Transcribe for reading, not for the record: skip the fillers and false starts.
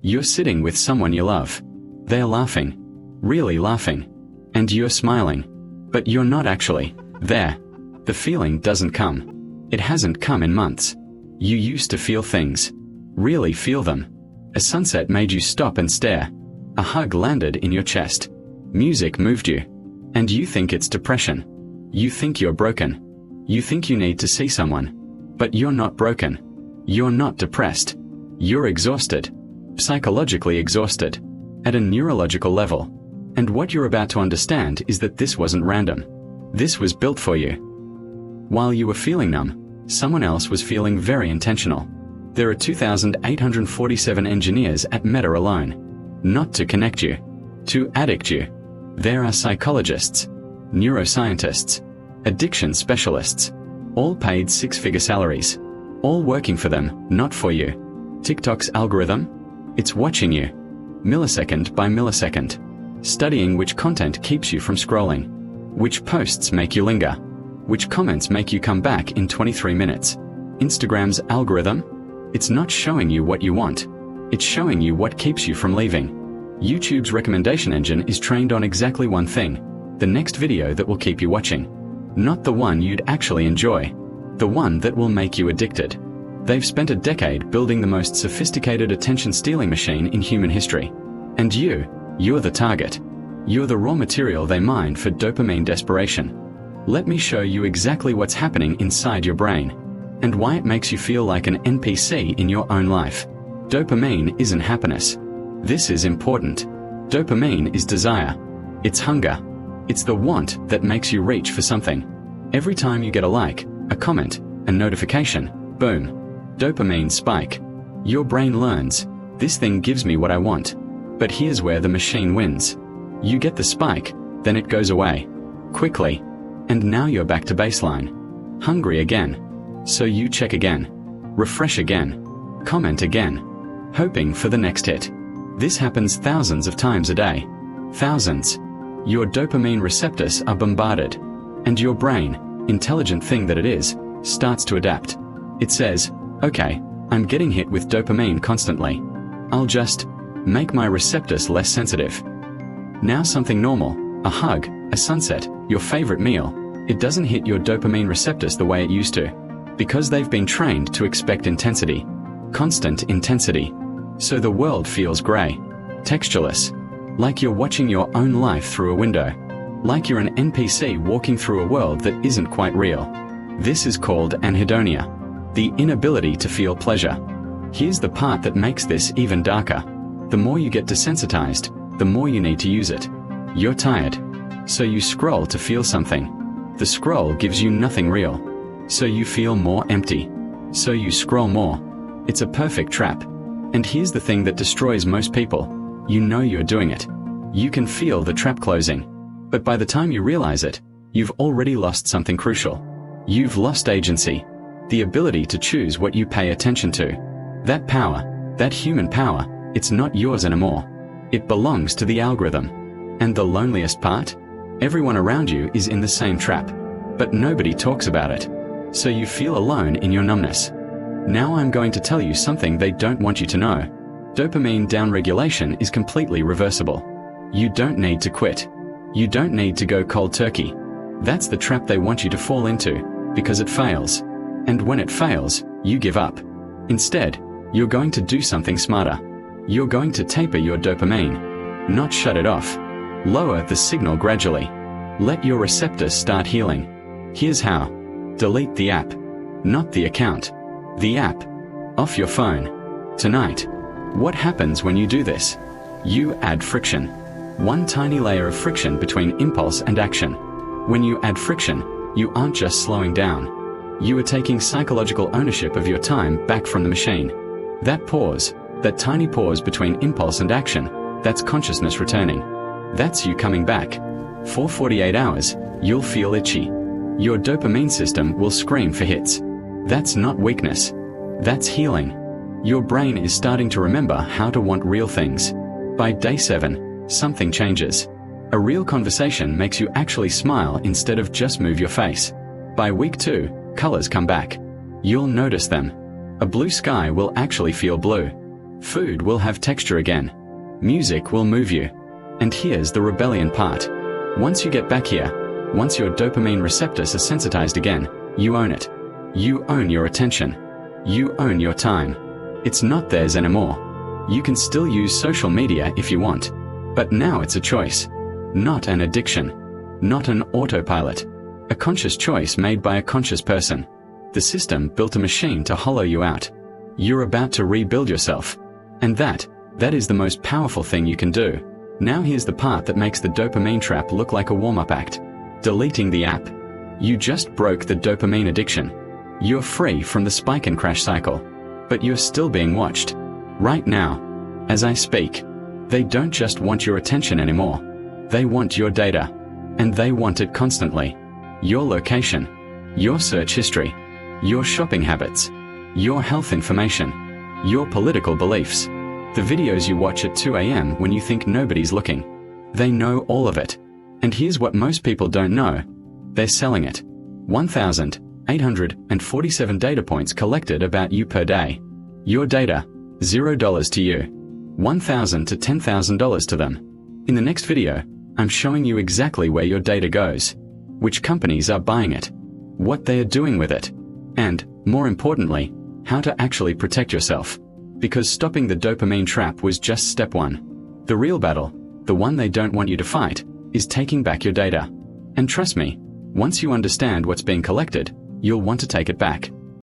You're sitting with someone you love. They're laughing. Really laughing. And you're smiling. But you're not actually there. The feeling doesn't come. It hasn't come in months. You used to feel things. Really feel them. A sunset made you stop and stare. A hug landed in your chest. Music moved you. And you think it's depression. You think you're broken. You think you need to see someone. But you're not broken. You're not depressed. You're exhausted. Psychologically exhausted. At a neurological level. And what you're about to understand is that this wasn't random. This was built for you. While you were feeling numb, someone else was feeling very intentional. There are 2,847 engineers at Meta alone. Not to connect you. To addict you. There are psychologists. Neuroscientists. Addiction specialists. All paid six-figure salaries. All working for them, not for you. TikTok's algorithm? It's watching you. Millisecond by millisecond. Studying which content keeps you from scrolling. Which posts make you linger. Which comments make you come back in 23 minutes. Instagram's algorithm? It's not showing you what you want. It's showing you what keeps you from leaving. YouTube's recommendation engine is trained on exactly one thing. The next video that will keep you watching. Not the one you'd actually enjoy. The one that will make you addicted. They've spent a decade building the most sophisticated attention-stealing machine in human history. And you're the target. You're the raw material they mine for dopamine desperation. Let me show you exactly what's happening inside your brain. And why it makes you feel like an NPC in your own life. Dopamine isn't happiness. This is important. Dopamine is desire. It's hunger. It's the want that makes you reach for something. Every time you get a like, a comment, a notification, boom. Dopamine spike. Your brain learns, this thing gives me what I want. But here's where the machine wins. You get the spike, then it goes away. Quickly. And now you're back to baseline. Hungry again. So you check again. Refresh again. Comment again. Hoping for the next hit. This happens thousands of times a day. Thousands. Your dopamine receptors are bombarded. And your brain, intelligent thing that it is, starts to adapt. It says, okay, I'm getting hit with dopamine constantly. I'll just make my receptors less sensitive. Now something normal, a hug, a sunset, your favorite meal, it doesn't hit your dopamine receptors the way it used to. Because they've been trained to expect intensity. Constant intensity. So the world feels gray. Textureless. Like you're watching your own life through a window. Like you're an NPC walking through a world that isn't quite real. This is called anhedonia. The inability to feel pleasure. Here's the part that makes this even darker. The more you get desensitized, the more you need to use it. You're tired. So you scroll to feel something. The scroll gives you nothing real. So you feel more empty. So you scroll more. It's a perfect trap. And here's the thing that destroys most people. You know you're doing it. You can feel the trap closing. But by the time you realize it, you've already lost something crucial. You've lost agency. The ability to choose what you pay attention to. That power, that human power, it's not yours anymore. It belongs to the algorithm. And the loneliest part? Everyone around you is in the same trap. But nobody talks about it. So you feel alone in your numbness. Now I'm going to tell you something they don't want you to know. Dopamine downregulation is completely reversible. You don't need to quit. You don't need to go cold turkey. That's the trap they want you to fall into, because it fails. And when it fails, you give up. Instead, you're going to do something smarter. You're going to taper your dopamine. Not shut it off. Lower the signal gradually. Let your receptors start healing. Here's how. Delete the app. Not the account. The app. Off your phone. Tonight. What happens when you do this? You add friction. One tiny layer of friction between impulse and action. When you add friction, you aren't just slowing down. You are taking psychological ownership of your time back from the machine. That pause, that tiny pause between impulse and action, that's consciousness returning. That's you coming back. For 48 hours, you'll feel itchy. Your dopamine system will scream for hits. That's not weakness. That's healing. Your brain is starting to remember how to want real things. By day 7, something changes. A real conversation makes you actually smile instead of just move your face. By week 2, colors come back. You'll notice them. A blue sky will actually feel blue. Food will have texture again. Music will move you. And here's the rebellion part. Once you get back here, once your dopamine receptors are sensitized again, you own it. You own your attention. You own your time. It's not theirs anymore. You can still use social media if you want. But now it's a choice. Not an addiction. Not an autopilot. A conscious choice made by a conscious person. The system built a machine to hollow you out. You're about to rebuild yourself. And that is the most powerful thing you can do. Now here's the part that makes the dopamine trap look like a warm-up act. Deleting the app. You just broke the dopamine addiction. You're free from the spike and crash cycle. But you're still being watched. Right now, as I speak, they don't just want your attention anymore. They want your data. And they want it constantly. Your location, your search history, your shopping habits, your health information, your political beliefs, the videos you watch at 2 a.m. when you think nobody's looking. They know all of it. And here's what most people don't know. They're selling it. 1,847 data points collected about you per day. Your data, $0 to you. $1,000 to $10,000 to them. In the next video, I'm showing you exactly where your data goes, which companies are buying it, what they are doing with it, and, more importantly, how to actually protect yourself. Because stopping the dopamine trap was just step one. The real battle, the one they don't want you to fight, is taking back your data. And trust me, once you understand what's being collected, you'll want to take it back.